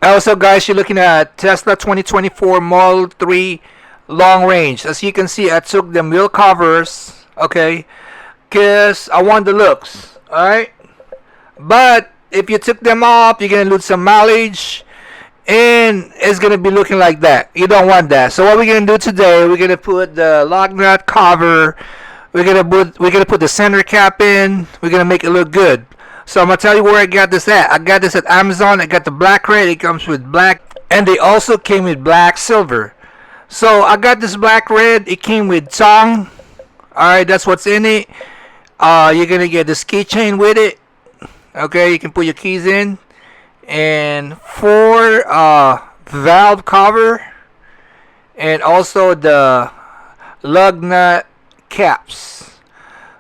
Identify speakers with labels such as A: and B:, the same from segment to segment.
A: Also, guys, you're looking at Tesla 2024 Model 3 long range. As you can see, I took the wheel covers, okay, because I want the looks, alright? But if you took them off, you're going to lose some mileage, and it's going to be looking like that. You don't want that. So what we're going to do today, we're going to put the lug nut cover, we're going to put the center cap in, we're going to make it look good. So I'm going to tell you where I got this at. I got this at Amazon. I got the black red. It comes with black. And they also came with black silver. So I got this black red. It came with truong. Alright, that's what's in it. You're going to get this keychain with it. Okay, you can put your keys in. And 4 valve cover. And also the lug nut caps.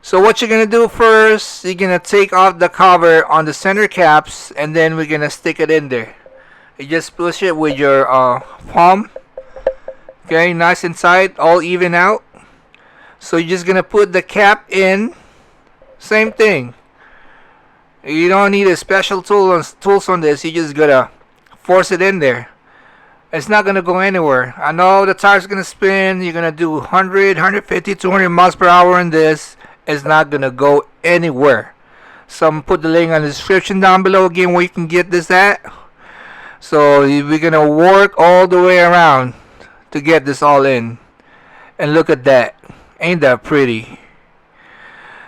A: So what you're going to do first, you're going to take off the cover on the center caps, and then we're going to stick it in there. You just push it with your palm. Okay, nice and tight, all even out. So you're just going to put the cap in. Same thing. You don't need a special tools on this. You just got to force it in there. It's not going to go anywhere. I know the tire's going to spin. You're going to do 100, 150, 200 miles per hour in this. It's not gonna go anywhere. So I'm gonna put the link on the description down below again where you can get this at. So we're gonna work all the way around to get this all in. And look at that. Ain't that pretty?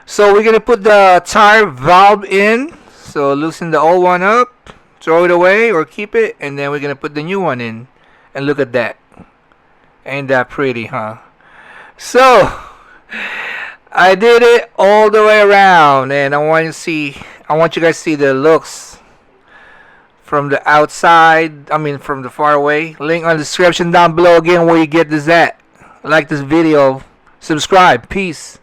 A: So we're gonna put the tire valve in. So loosen the old one up, throw it away or keep it, and then we're gonna put the new one in. And look at that. Ain't that pretty, huh? So I did it all the way around, and I want you guys to see the looks from the outside. I mean, from the far away. Link on the description down below again where you get this at. Like this video, subscribe, peace.